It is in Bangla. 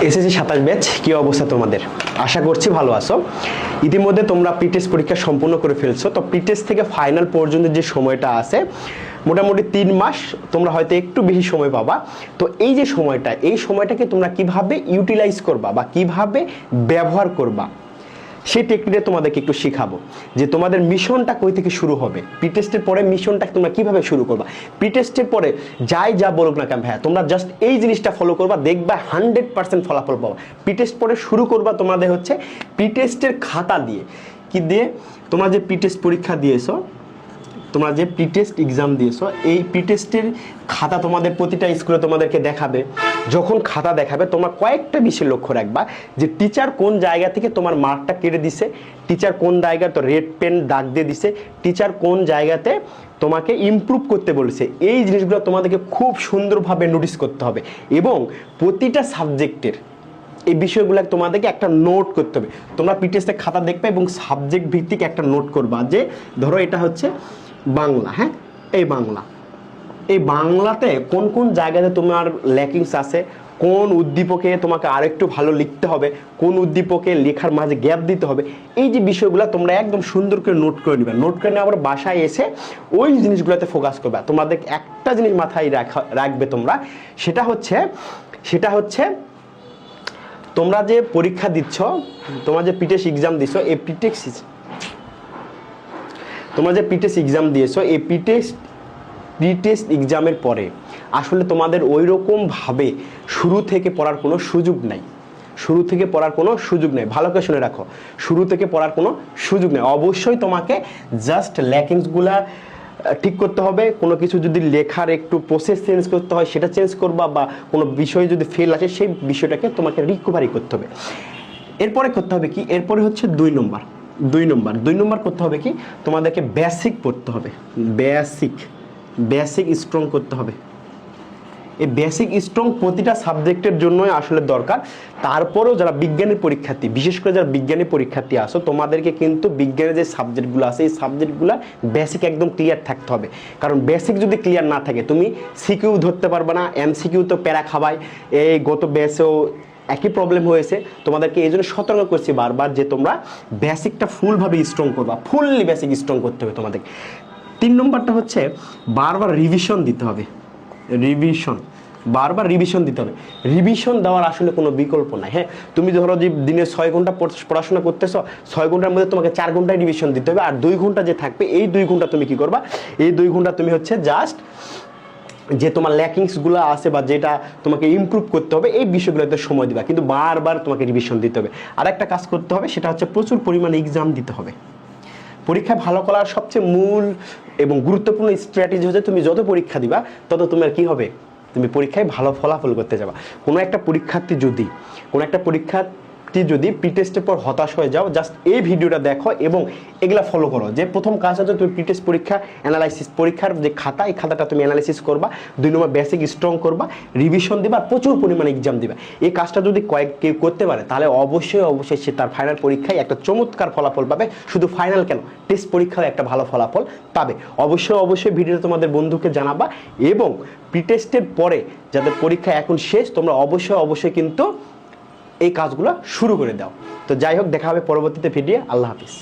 এসএসসি 27 ব্যাচ কি অবস্থা তোমাদের? আশা করছি ভালো আছো। ইতিমধ্যে তোমরা প্রি-টেস্ট পরীক্ষা সম্পূর্ণ করে ফেলছো। তো প্রি-টেস্ট থেকে ফাইনাল পর্যন্ত যে সময়টা আছে মোটামুটি 3 মাস, তোমরা হয়তো একটু বেশি সময় পাবা। তো এই যে সময়টা, এই সময়টাকে তোমরা কিভাবে ইউটিলাইজ করবা বা কিভাবে ব্যবহার করবা সেই টেকনিকটা তোমাদেরকে একটু শেখাবো যে তোমাদের মিশনটা কই থেকে শুরু হবে। প্রি-টেস্টের পরে মিশনটা তোমরা কিভাবে শুরু করবা। প্রি-টেস্টের পরে যাই যা বলুক না কেন ভাইয়া, তোমরা জাস্ট এই জিনিসটা ফলো করবা, দেখবা 100% ফলাফল পাবা। প্রি-টেস্ট পরে শুরু করবা তোমাদের হচ্ছে প্রি-টেস্টের খাতা দিয়ে। কি দিয়ে? তোমরা যে প্রি-টেস্ট পরীক্ষা দিয়েছো, তোমরা যে প্রি-টেস্ট এক্সাম দিয়েছো, এই প্রি-টেস্টের খাতা তোমাদের প্রতিটা স্কুলে তোমাদেরকে দেখাবে। যখন খাতা দেখাবে তোমরা কয়েকটা বিষয় লক্ষ্য রাখবা যে টিচার কোন জায়গা থেকে তোমার মার্কটা কেটে দিছে, টিচার কোন জায়গায় তো রেড পেন দাগ দিয়ে দিছে, টিচার কোন জায়গাতে তোমাকে ইমপ্রুভ করতে বলেছে। এই জিনিসগুলো তোমাদেরকে খুব সুন্দরভাবে নোটিস করতে হবে এবং প্রতিটা সাবজেক্টের এই বিষয়গুলো তোমাদেরকে একটা নোট করতে হবে। তোমরা প্রি-টেস্টের খাতা দেখবে এবং সাবজেক্ট ভিত্তিক একটা নোট করবা যে ধরো এটা হচ্ছে বাংলা, হ্যাঁ, এই বাংলাতে কোন কোন জায়গাতে তোমার ল্যাকিংস আছে, কোন উদ্দীপকে তোমাকে আরেকটু ভালো লিখতে হবে, কোন উদ্দীপকে লেখার মাঝে গ্যাপ দিতে হবে। এই যে বিষয়গুলো তোমরা একদম সুন্দর করে নোট করে নেবে। নোট করে নিয়ে আবার বাসায় এসে ওই জিনিসগুলোতে ফোকাস করবে। তোমাদের একটা জিনিস মাথায় রাখবে তোমরা, সেটা হচ্ছে তোমরা যে পরীক্ষা দিচ্ছ, তোমরা যে প্রি-টেস্ট এক্সাম দিচ্ছ, এই তোমরা যে প্রি-টেস্ট এক্সাম দিয়েছো, এই প্রি-টেস্ট এক্সামের পরে আসলে তোমাদের ওই রকমভাবে শুরু থেকে পড়ার কোনো সুযোগ নাই। ভালো করে শুনে রাখো, শুরু থেকে পড়ার কোনো সুযোগ নেই। অবশ্যই তোমাকে জাস্ট ল্যাকিংসগুলা ঠিক করতে হবে। কোনো কিছু যদি লেখার একটু প্রসেস চেঞ্জ করতে হয় সেটা চেঞ্জ করবা, বা কোনো বিষয় যদি ফেল আসে সেই বিষয়টাকে তোমাকে রিকভারি করতে হবে। এরপরে করতে হবে কি? এরপরে হচ্ছে 2 নম্বর করতে হবে কি? তোমাদেরকে বেসিক পড়তে হবে। বেসিক স্ট্রং করতে হবে। এই বেসিক স্ট্রং প্রতিটা সাবজেক্টের জন্যই আসলে দরকার। তারপরেও যারা বিজ্ঞানের পরীক্ষার্থী, বিশেষ করে যারা বিজ্ঞানের পরীক্ষার্থী আসো, তোমাদেরকে কিন্তু বিজ্ঞানের যে সাবজেক্টগুলো আছে এই সাবজেক্টগুলো বেসিক একদম ক্লিয়ার থাকতে হবে। কারণ বেসিক যদি ক্লিয়ার না থাকে তুমি সিকিউ ধরতে পারবে না। এমসিকিউ তো প্যারা খাবাই। এই গত ব্যাচেও একই প্রবলেম হয়েছে। তোমাদেরকে এই জন্য সতর্ক করছি বারবার যে তোমরা বেসিকটা ফুলভাবে স্ট্রং করবা। ফুললি বেসিক স্ট্রং করতে হবে তোমাদের। 3 নম্বরটা হচ্ছে বারবার রিভিশন দিতে হবে। বারবার রিভিশন দিতে হবে। রিভিশন দেওয়ার আসলে কোনো বিকল্প নাই। হ্যাঁ, তুমি ধরো যে দিনে 6 ঘন্টা পড়াশোনা করতেছ, 6 ঘন্টার মধ্যে তোমাকে 4 ঘন্টায় রিভিশন দিতে হবে। আর 2 ঘন্টা যে থাকবে, এই 2 ঘন্টা তুমি কি করবা? এই 2 ঘন্টা তুমি হচ্ছে জাস্ট যে তোমার ল্যাকিংসগুলো আছে বা যেটা তোমাকে ইমপ্রুভ করতে হবে এই বিষয়গুলোতে সময় দিবা, কিন্তু বারবার তোমাকে রিভিশন দিতে হবে। আর একটা কাজ করতে হবে, সেটা হচ্ছে প্রচুর পরিমাণে এক্সাম দিতে হবে। পরীক্ষায় ভালো করার সবচেয়ে মূল এবং গুরুত্বপূর্ণ স্ট্র্যাটেজি হচ্ছে তুমি যত পরীক্ষা দিবা তত তোমার কি হবে? তুমি পরীক্ষায় ভালো ফলাফল করতে যাবা। কোনো একটা পরীক্ষার্থী যদি প্রি-টেস্টের পর হতাশ হয়ে যাও, জাস্ট এই ভিডিওটা দেখো এবং এগুলা ফলো করো। যে প্রথম কাজ হচ্ছে তুমি প্রি-টেস্ট পরীক্ষা অ্যানালাইসিস, পরীক্ষার যে খাতা, এই খাতাটা তুমি অ্যানালাইসিস করবা। 2 নম্বর বেসিক স্ট্রং করবা, রিভিশন দিবা, প্রচুর পরিমাণে এক্সাম দিবা। এই কাজটা যদি কেউ করতে পারে তাহলে অবশ্যই সে তার ফাইনাল পরীক্ষায় একটা চমৎকার ফলাফল পাবে। শুধু ফাইনাল কেন, টেস্ট পরীক্ষায় একটা ভালো ফলাফল পাবে। অবশ্যই ভিডিওটা তোমাদের বন্ধুকে জানাবা এবং প্রি-টেস্টের পরে যাদের পরীক্ষা এখন শেষ, তোমরা অবশ্যই কিন্তু এই কাজগুলো শুরু করে দাও। তো যাই হোক, দেখা হবে পরবর্তীতে ভিডিও। আল্লাহ হাফিজ।